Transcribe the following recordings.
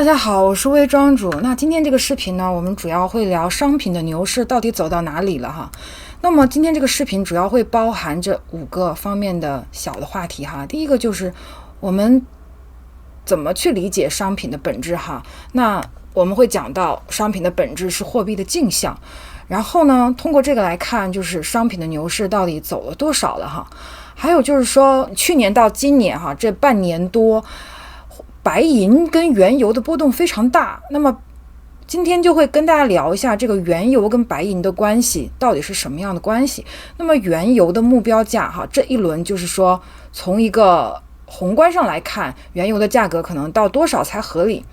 大家好，我是微庄主。那今天这个视频呢，我们主要会聊商品的牛市到底走到哪里了哈。那么今天这个视频主要会包含着5个方面的小的话题哈。第一个就是我们怎么去理解商品的本质哈。那我们会讲到商品的本质是货币的镜像，然后呢，通过这个来看，就是商品的牛市到底走了多少了哈。还有就是说，去年到今年哈，这半年多，白银跟原油的波动非常大。那么今天就会跟大家聊一下这个原油跟白银的关系到底是什么样的关系。那么原油的目标价哈，这一轮就是说从一个宏观上来看，原油的价格可能到多少才合理。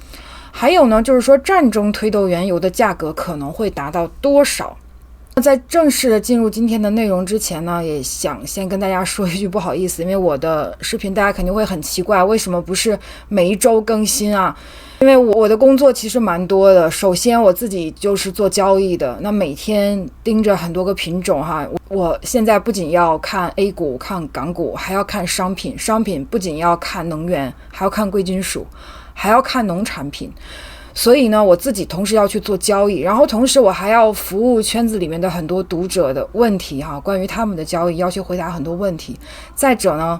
还有呢，就是说战争推动原油的价格可能会达到多少。在正式的进入今天的内容之前呢，也想先跟大家说一句不好意思，因为我的视频大家肯定会很奇怪，为什么不是每一周更新啊？因为我的工作其实蛮多的。首先我自己就是做交易的，那每天盯着很多个品种哈。我现在不仅要看 A 股、看港股，还要看商品，商品不仅要看能源，还要看贵金属，还要看农产品。所以呢，我自己同时要去做交易，然后同时我还要服务圈子里面的很多读者的问题哈，关于他们的交易要去回答很多问题。再者呢，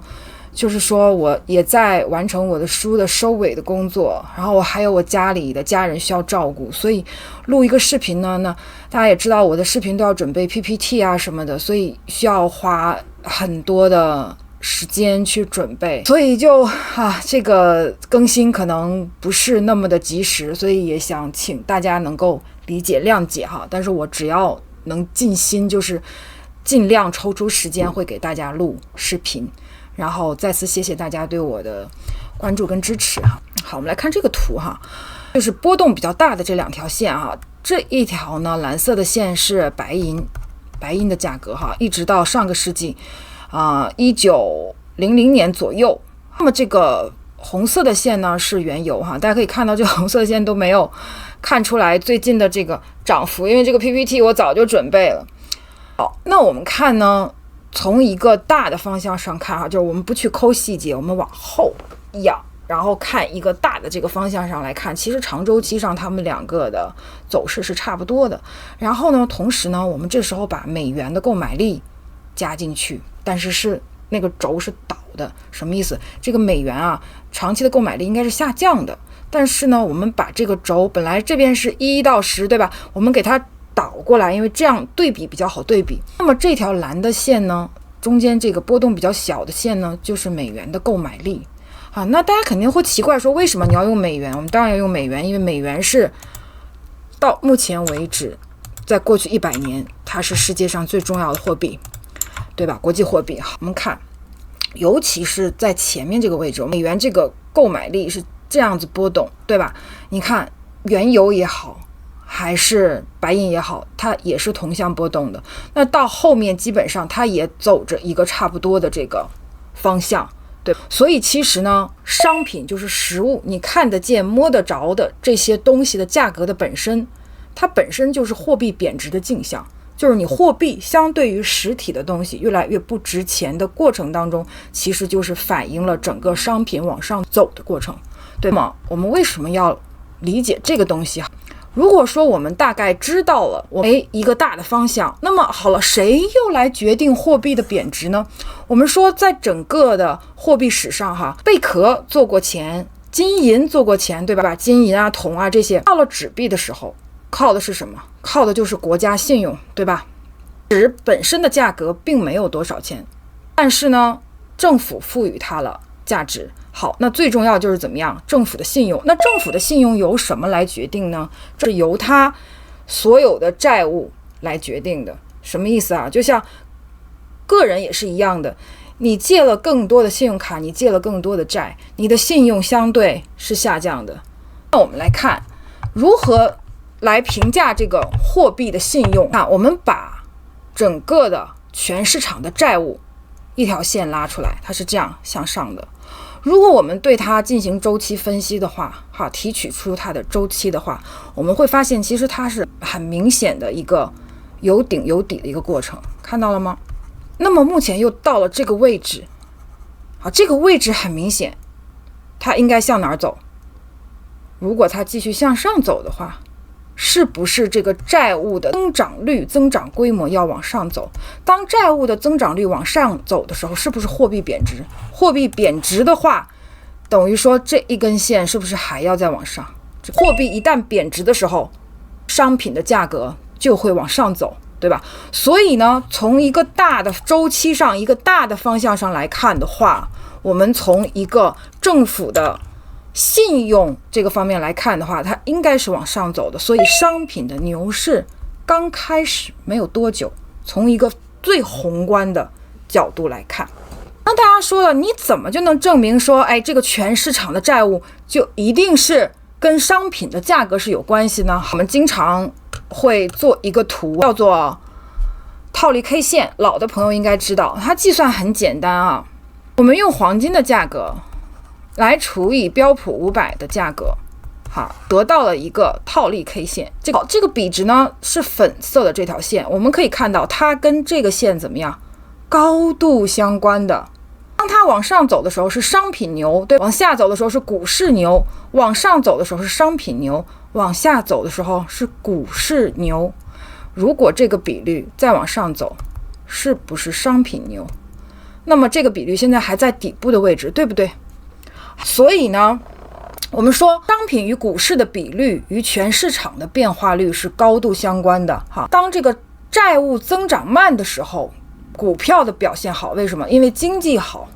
就是说我也在完成我的书的收尾的工作，然后我还有我家里的家人需要照顾，所以录一个视频呢，那大家也知道我的视频都要准备 PPT 啊什么的，所以需要花很多的时间去准备，所以就这个更新可能不是那么的及时，所以也想请大家能够理解谅解哈。但是我只要能尽心，就是尽量抽出时间会给大家录视频，然后再次谢谢大家对我的关注跟支持哈。好，我们来看这个图哈，就是波动比较大的这2条线哈。这一条呢，蓝色的线是白银的价格哈，一直到上个世纪1900年左右。那么这个红色的线呢是原油哈，大家可以看到这个红色的线都没有看出来最近的这个涨幅，因为这个 PPT 我早就准备了。好，那我们看呢，从一个大的方向上看哈，就是我们不去抠细节，我们往后仰，然后看一个大的这个方向上来看，其实长周期上他们2个的走势是差不多的。然后呢，同时呢，我们这时候把美元的购买力加进去，但是那个轴是倒的，什么意思？这个美元啊，长期的购买力应该是下降的，但是呢，我们把这个轴本来这边是1到10，对吧？我们给它倒过来，因为这样对比比较好对比。那么这条蓝的线呢，中间这个波动比较小的线呢，就是美元的购买力。好，那大家肯定会奇怪说，为什么你要用美元？我们当然要用美元，因为美元是到目前为止，在过去100年，它是世界上最重要的货币，对吧？国际货币。好，我们看，尤其是在前面这个位置，美元这个购买力是这样子波动，对吧？你看原油也好，还是白银也好，它也是同向波动的。那到后面基本上它也走着一个差不多的这个方向，对。所以其实呢，商品就是实物，你看得见摸得着的这些东西的价格的本身，它本身就是货币贬值的镜像。就是你货币相对于实体的东西越来越不值钱的过程当中，其实就是反映了整个商品往上走的过程，对吗？我们为什么要理解这个东西？如果说我们大概知道了一个大的方向，那么好了，谁又来决定货币的贬值呢？我们说在整个的货币史上哈，贝壳做过钱，金银做过钱，对吧？金银啊、铜啊这些，到了纸币的时候，靠的是什么？靠的就是国家信用，对吧？纸本身的价格并没有多少钱，但是呢，政府赋予它了价值。好，那最重要就是怎么样？政府的信用。那政府的信用由什么来决定呢？是由它所有的债务来决定的。什么意思啊？就像个人也是一样的，你借了更多的信用卡，你借了更多的债，你的信用相对是下降的。那我们来看如何来评价这个货币的信用。那我们把整个的全市场的债务一条线拉出来，它是这样向上的。如果我们对它进行周期分析的话，提取出它的周期的话，我们会发现其实它是很明显的一个有顶有底的一个过程，看到了吗？那么目前又到了这个位置，这个位置很明显，它应该向哪儿走？如果它继续向上走的话，是不是这个债务的增长率、增长规模要往上走？当债务的增长率往上走的时候，是不是货币贬值？货币贬值的话，等于说这一根线是不是还要再往上？货币一旦贬值的时候，商品的价格就会往上走，对吧？所以呢，从一个大的周期上、一个大的方向上来看的话，我们从一个政府的信用这个方面来看的话，它应该是往上走的。所以商品的牛市刚开始没有多久，从一个最宏观的角度来看，当大家说了，你怎么就能证明说，这个全市场的债务就一定是跟商品的价格是有关系呢？我们经常会做一个图，叫做套利 K 线，老的朋友应该知道，它计算很简单啊。我们用黄金的价格来除以标普500的价格，好，得到了一个套利 K 线。这个比值呢是粉色的这条线，我们可以看到它跟这个线怎么样？高度相关的。当它往上走的时候是商品牛，对，往下走的时候是股市牛，往上走的时候是商品牛，往下走的时候是股市牛。如果这个比率再往上走，是不是商品牛？那么这个比率现在还在底部的位置，对不对？所以呢，我们说商品与股市的比率与全市场的变化率是高度相关的。当这个债务增长慢的时候，股票的表现好，为什么？因为经济好，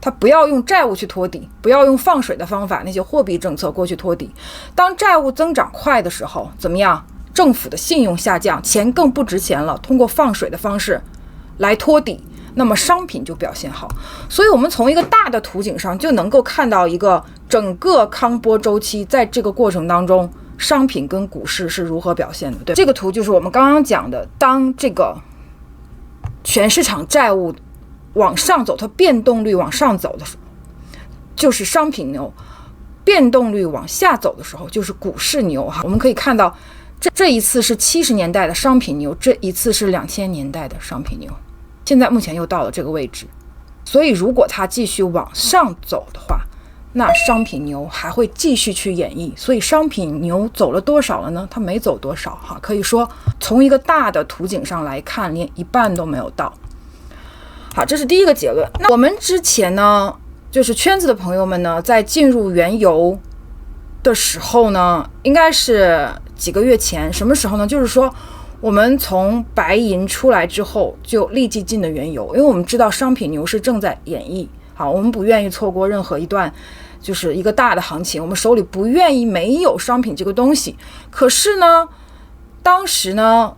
它不要用债务去托底，不要用放水的方法，那些货币政策过去托底。当债务增长快的时候，怎么样？政府的信用下降，钱更不值钱了，通过放水的方式来托底，那么商品就表现好。所以我们从一个大的图景上就能够看到一个整个康波周期在这个过程当中，商品跟股市是如何表现的，对吧？这个图就是我们刚刚讲的，当这个全市场债务往上走，它变动率往上走的时候，就是商品牛；变动率往下走的时候，就是股市牛。我们可以看到，这一次是70年代的商品牛，这一次是2000年代的商品牛。现在目前又到了这个位置，所以如果它继续往上走的话，那商品牛还会继续去演绎。所以商品牛走了多少了呢？它没走多少可以说从一个大的图景上来看，连一半都没有到。好，这是第一个结论。那我们之前呢，就是圈子的朋友们呢，在进入原油的时候呢，应该是几个月前。什么时候呢？就是说我们从白银出来之后就立即进的原油，因为我们知道商品牛市正在演绎。好，我们不愿意错过任何一段就是一个大的行情，我们手里不愿意没有商品这个东西。可是呢，当时呢，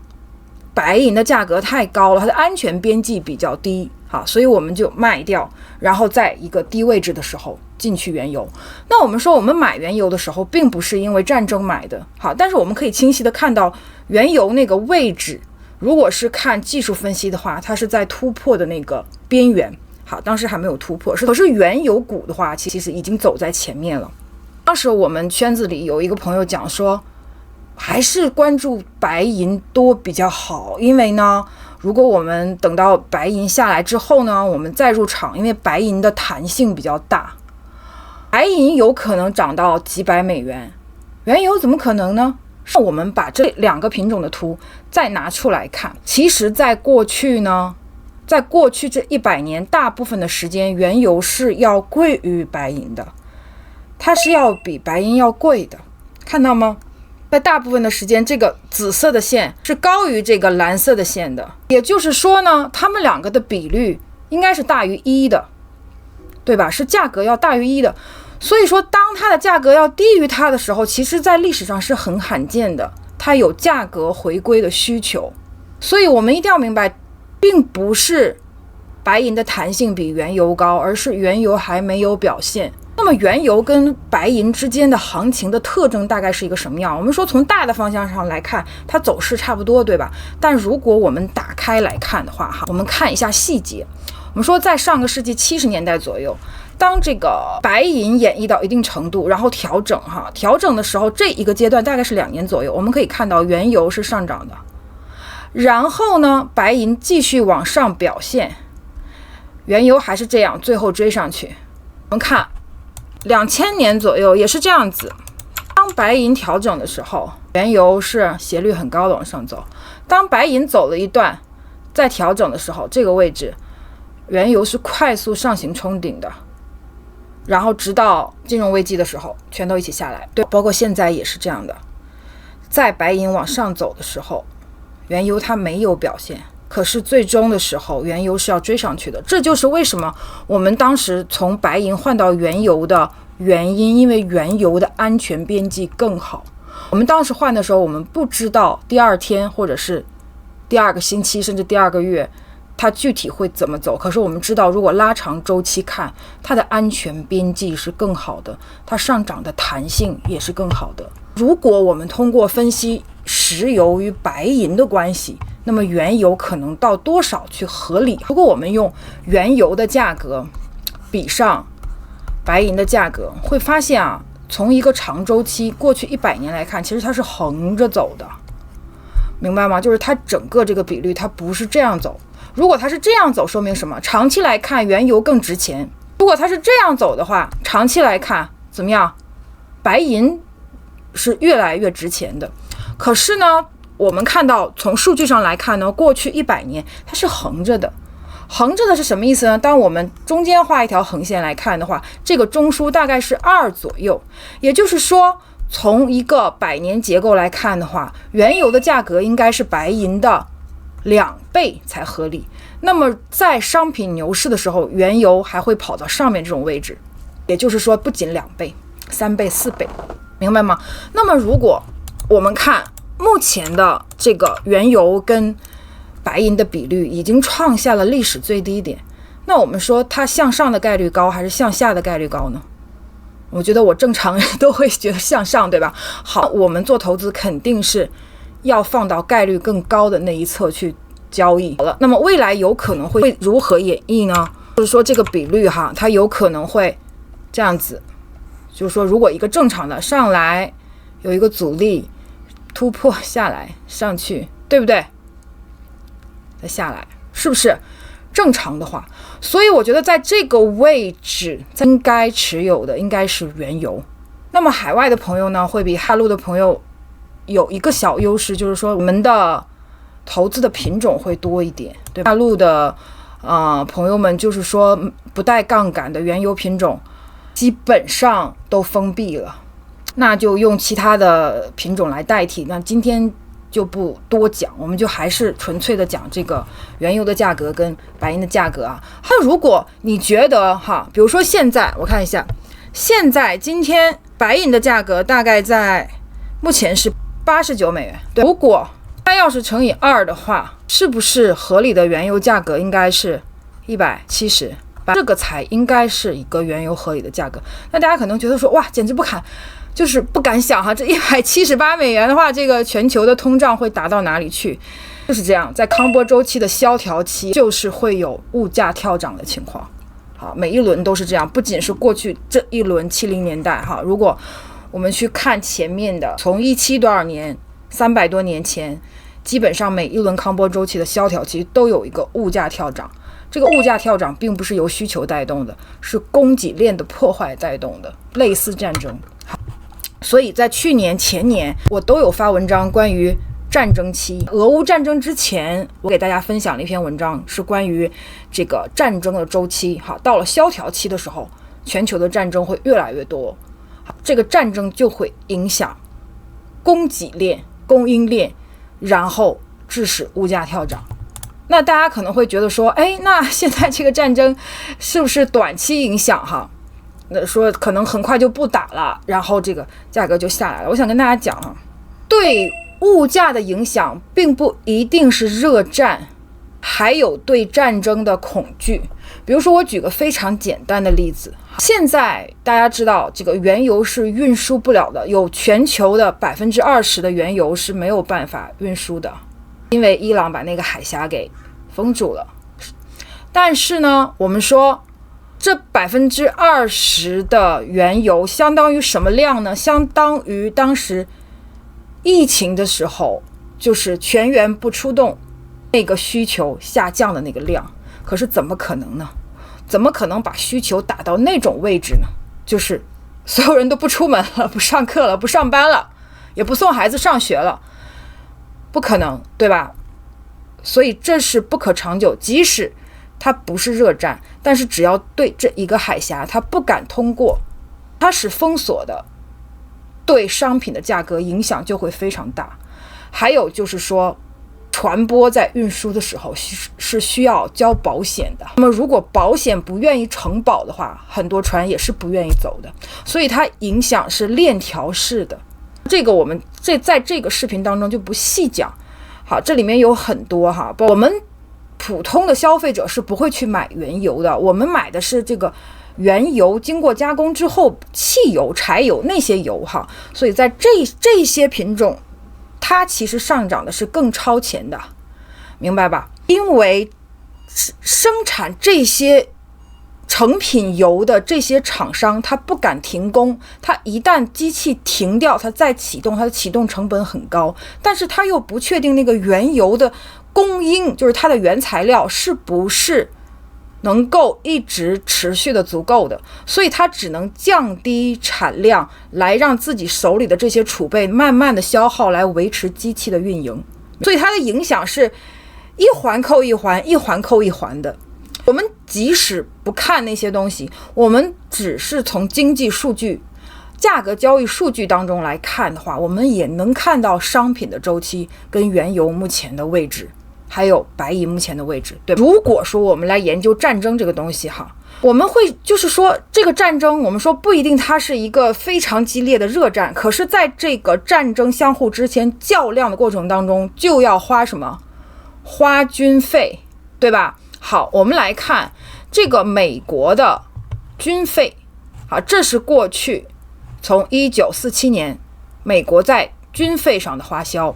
白银的价格太高了，它的安全边际比较低，好，所以我们就卖掉，然后在一个低位置的时候进去原油。那我们说我们买原油的时候并不是因为战争买的，好，但是我们可以清晰的看到原油那个位置，如果是看技术分析的话，它是在突破的那个边缘。好，当时还没有突破，可是原油股的话其实已经走在前面了。当时我们圈子里有一个朋友讲说，还是关注白银多比较好，因为呢，如果我们等到白银下来之后呢，我们再入场，因为白银的弹性比较大，白银有可能涨到几百美元，原油怎么可能呢？我们把这两个品种的图再拿出来看，其实在过去这100年，大部分的时间原油是要贵于白银的，它是要比白银要贵的，看到吗？在大部分的时间，这个紫色的线是高于这个蓝色的线的，也就是说呢，它们两个的比率应该是大于1的，对吧？是价格要大于1的。所以说当它的价格要低于它的时候，其实在历史上是很罕见的，它有价格回归的需求。所以我们一定要明白，并不是白银的弹性比原油高，而是原油还没有表现。那么原油跟白银之间的行情的特征大概是一个什么样？我们说从大的方向上来看，它走势差不多，对吧？但如果我们打开来看的话，我们看一下细节。我们说在上个世纪70年代左右，当这个白银演绎到一定程度，然后调整的时候，这一个阶段大概是2年左右，我们可以看到原油是上涨的，然后呢，白银继续往上表现，原油还是这样，最后追上去。我们看2000年左右也是这样子，当白银调整的时候，原油是斜率很高的往上走。当白银走了一段，再调整的时候，这个位置原油是快速上行冲顶的，然后直到金融危机的时候全都一起下来。对，包括现在也是这样的。在白银往上走的时候，原油它没有表现，可是最终的时候原油是要追上去的。这就是为什么我们当时从白银换到原油的原因，因为原油的安全边际更好。我们当时换的时候，我们不知道第二天或者是第二个星期甚至第二个月它具体会怎么走，可是我们知道如果拉长周期看，它的安全边际是更好的，它上涨的弹性也是更好的。如果我们通过分析石油与白银的关系，那么原油可能到多少去合理？如果我们用原油的价格比上白银的价格，会发现啊，从一个长周期过去100年来看，其实它是横着走的，明白吗？就是它整个这个比率它不是这样走。如果它是这样走，说明什么？长期来看原油更值钱。如果它是这样走的话，长期来看怎么样？白银是越来越值钱的。可是呢，我们看到从数据上来看呢，过去100年它是横着的。横着的是什么意思呢？当我们中间画一条横线来看的话，这个中枢大概是2左右，也就是说从一个100年结构来看的话，原油的价格应该是白银的2倍才合理。那么在商品牛市的时候，原油还会跑到上面这种位置，也就是说不仅2倍、3倍、4倍，明白吗？那么如果我们看目前的这个原油跟白银的比率已经创下了历史最低点，那我们说它向上的概率高还是向下的概率高呢？我觉得我正常人都会觉得向上，对吧？好，我们做投资肯定是要放到概率更高的那一侧去交易。好了，那么未来有可能会如何演绎呢？就是说这个比率哈，它有可能会这样子，就是说如果一个正常的上来有一个阻力突破下来上去，对不对？再下来，是不是正常的话？所以我觉得在这个位置应该持有的应该是原油。那么海外的朋友呢，会比大陆的朋友有一个小优势，就是说我们的投资的品种会多一点。对，大陆的朋友们就是说不带杠杆的原油品种基本上都封闭了，那就用其他的品种来代替。那今天就不多讲，我们就还是纯粹的讲这个原油的价格跟白银的价格啊。还有，如果你觉得哈，比如说现在我看一下，现在今天白银的价格大概在目前是89美元。对，如果它要是乘以2的话，是不是合理的原油价格应该是170？这个才应该是一个原油合理的价格。那大家可能觉得说，哇，简直不敢。就是不敢想哈，这178美元的话，这个全球的通胀会达到哪里去？就是这样，在康波周期的萧条期，就是会有物价跳涨的情况。好，每一轮都是这样，不仅是过去这一轮70年代哈，如果我们去看前面的，从17多少年，300多年前，基本上每一轮康波周期的萧条期都有一个物价跳涨。这个物价跳涨并不是由需求带动的，是供给链的破坏带动的，类似战争。所以在去年前年我都有发文章关于战争期。俄乌战争之前我给大家分享了一篇文章，是关于这个战争的周期。好，到了萧条期的时候，全球的战争会越来越多，好，这个战争就会影响供给链、供应链，然后致使物价跳涨。那大家可能会觉得说，哎，那现在这个战争是不是短期影响哈？那说可能很快就不打了，然后这个价格就下来了。我想跟大家讲啊，对物价的影响并不一定是热战，还有对战争的恐惧。比如说我举个非常简单的例子，现在大家知道这个原油是运输不了的，有全球的20%的原油是没有办法运输的，因为伊朗把那个海峡给封住了。但是呢，我们说这20%的原油相当于什么量呢？相当于当时疫情的时候，就是全员不出动，那个需求下降的那个量。可是怎么可能呢？怎么可能把需求打到那种位置呢？就是所有人都不出门了，不上课了，不上班了，也不送孩子上学了，不可能，对吧？所以这是不可长久。即使它不是热战，但是只要对这一个海峡它不敢通过，它是封锁的，对商品的价格影响就会非常大。还有就是说，船舶在运输的时候是需要交保险的，那么如果保险不愿意承保的话，很多船也是不愿意走的，所以它影响是链条式的。这个我们在这个视频当中就不细讲。好，这里面有很多哈，我们普通的消费者是不会去买原油的，我们买的是这个原油经过加工之后汽油、柴油那些油哈，所以在这些品种，它其实上涨的是更超前的，明白吧？因为生产这些成品油的这些厂商，他不敢停工，他一旦机器停掉，他再启动，它的启动成本很高，但是他又不确定那个原油的供应，就是它的原材料是不是能够一直持续的足够的，所以它只能降低产量，来让自己手里的这些储备慢慢的消耗，来维持机器的运营。所以它的影响是一环扣一环，一环扣一环的。我们即使不看那些东西，我们只是从经济数据、价格交易数据当中来看的话，我们也能看到商品的周期跟原油目前的位置，还有白银目前的位置，对。如果说我们来研究战争这个东西哈，我们会就是说这个战争，我们说不一定它是一个非常激烈的热战，可是在这个战争相互之间较量的过程当中，就要花什么？花军费，对吧？好，我们来看这个美国的军费，好，这是过去从1947年美国在军费上的花销。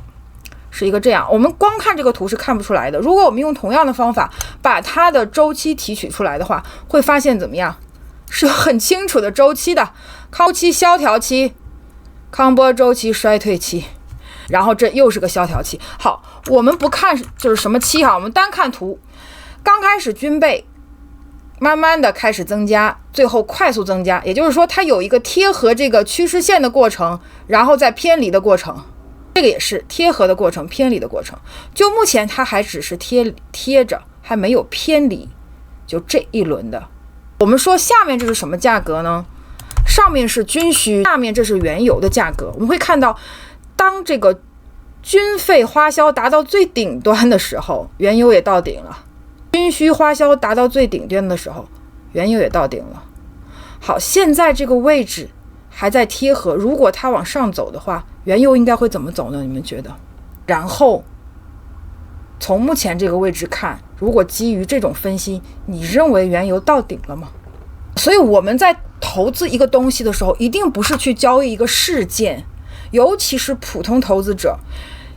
是一个这样，我们光看这个图是看不出来的。如果我们用同样的方法把它的周期提取出来的话，会发现怎么样？是有很清楚的周期的，康期萧条期，康波周期衰退期，然后这又是个萧条期。好，我们不看就是什么期哈，我们单看图。刚开始军备慢慢的开始增加，最后快速增加，也就是说它有一个贴合这个趋势线的过程，然后再偏离的过程。这个也是贴合的过程，偏离的过程。就目前它还只是贴着，还没有偏离，就这一轮的。我们说下面这是什么价格呢？上面是军需，下面这是原油的价格。我们会看到，当这个军费花销达到最顶端的时候，原油也到顶了；军需花销达到最顶端的时候，原油也到顶了。好，现在这个位置还在贴合，如果它往上走的话，原油应该会怎么走呢？你们觉得？然后从目前这个位置看，如果基于这种分析，你认为原油到顶了吗？所以我们在投资一个东西的时候，一定不是去交易一个事件，尤其是普通投资者，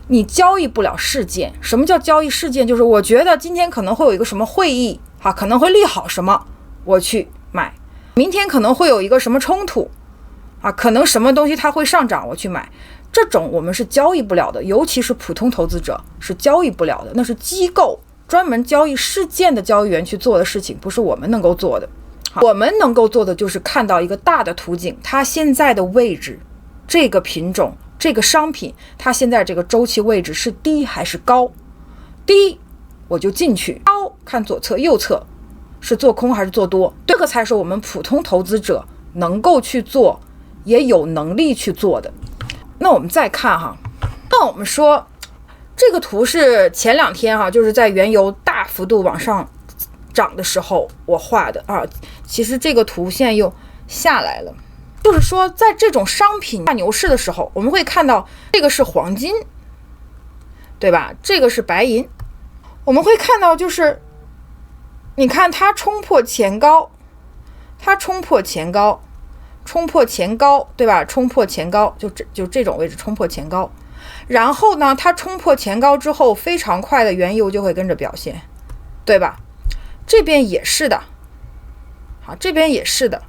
你交易不了事件。什么叫交易事件？就是我觉得今天可能会有一个什么会议，可能会利好什么，我去买；明天可能会有一个什么冲突，可能什么东西它会上涨，我去买。这种我们是交易不了的，尤其是普通投资者是交易不了的，那是机构专门交易事件的交易员去做的事情，不是我们能够做的。我们能够做的就是看到一个大的图景，它现在的位置，这个品种这个商品它现在这个周期位置是低还是高，低我就进去，高看左侧右侧是做空还是做多，这个才是我们普通投资者能够去做也有能力去做的。那我们再看哈，那我们说这个图是前2天就是在原油大幅度往上涨的时候我画的其实这个图现在又下来了，就是说在这种商品大牛市的时候，我们会看到这个是黄金，对吧？这个是白银，我们会看到就是你看它冲破前高，它冲破前高，冲破前高，对吧？冲破前高，就这种位置冲破前高，然后呢，它冲破前高之后，非常快的原油就会跟着表现，对吧？这边也是的，好，这边也是的，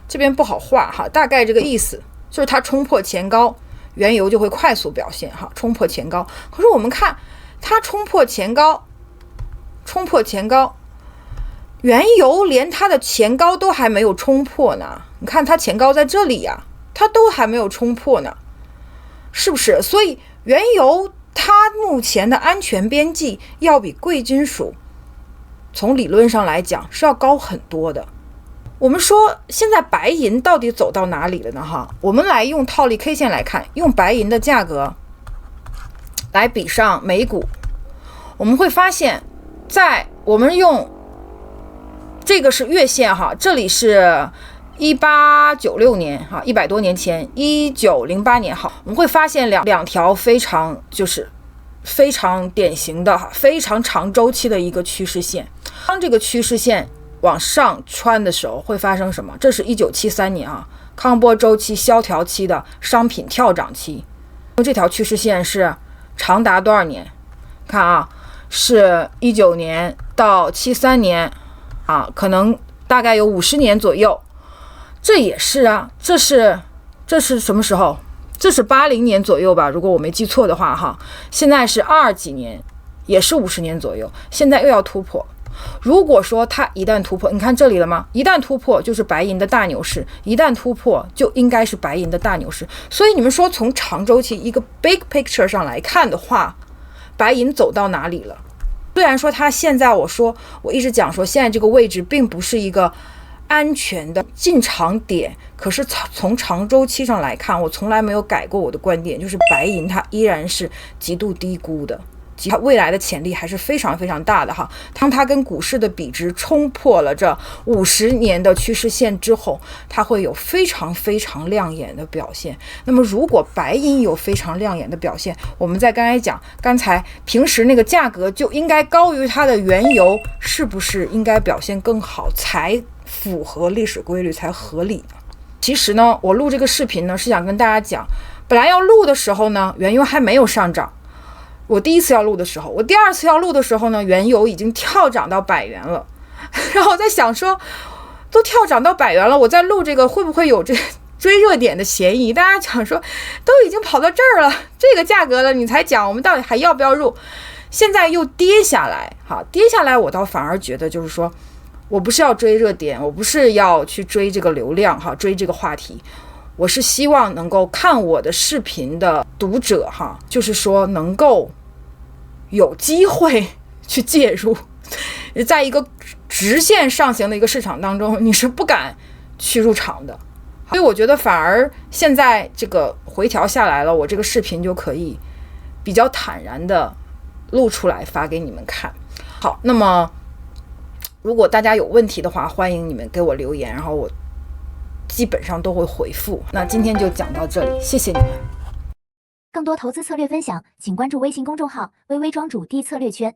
这边不好画大概这个意思，就是它冲破前高，原油就会快速表现冲破前高。可是我们看它冲破前高，冲破前高，原油连它的前高都还没有冲破呢，你看它前高在这里呀，它都还没有冲破呢，是不是？所以原油它目前的安全边际要比贵金属从理论上来讲是要高很多的。我们说现在白银到底走到哪里了呢？哈，我们来用套利 K 线来看，用白银的价格来比上美股，我们会发现，在我们用这个是月线哈，这里是1896年哈，100多年前，1908年哈，我们会发现两条非常典型的哈，非常长周期的一个趋势线。当这个趋势线往上穿的时候会发生什么？这是1973年啊，康波周期萧条期的商品跳涨期。这条趋势线是长达多少年？看啊，是19年到73年啊，可能大概有50年左右。这也是啊，这是什么时候？这是80年左右吧，如果我没记错的话哈。现在是20几年，也是50年左右，现在又要突破。如果说它一旦突破，你看这里了吗？一旦突破就是白银的大牛市，一旦突破就应该是白银的大牛市。所以你们说从长周期一个 big picture 上来看的话，白银走到哪里了？虽然说它现在我一直讲说现在这个位置并不是一个安全的进场点，可是从长周期上来看，我从来没有改过我的观点，就是白银它依然是极度低估的，它未来的潜力还是非常非常大的哈。当它跟股市的比值冲破了这50年的趋势线之后，它会有非常非常亮眼的表现。那么如果白银有非常亮眼的表现，我们在刚才平时那个价格就应该高于它的原油，是不是应该表现更好才符合历史规律才合理呢？其实呢，我录这个视频呢是想跟大家讲，本来要录的时候呢，原油还没有上涨。我第一次要录的时候，我第二次要录的时候呢，原油已经跳涨到100元了。然后我在想说，都跳涨到100元了，我在录这个会不会有这追热点的嫌疑？大家讲说，都已经跑到这儿了，这个价格了，你才讲我们到底还要不要入？现在又跌下来，好，跌下来，我倒反而觉得就是说，我不是要追热点，我不是要去追这个流量哈，追这个话题。我是希望能够看我的视频的读者哈，就是说能够有机会去介入，在一个直线上行的一个市场当中，你是不敢去入场的。所以我觉得反而现在这个回调下来了，我这个视频就可以比较坦然的录出来发给你们看。好，那么如果大家有问题的话，欢迎你们给我留言，然后我基本上都会回复。那今天就讲到这里，谢谢你们。更多投资策略分享，请关注微信公众号“微微庄主低策略圈”。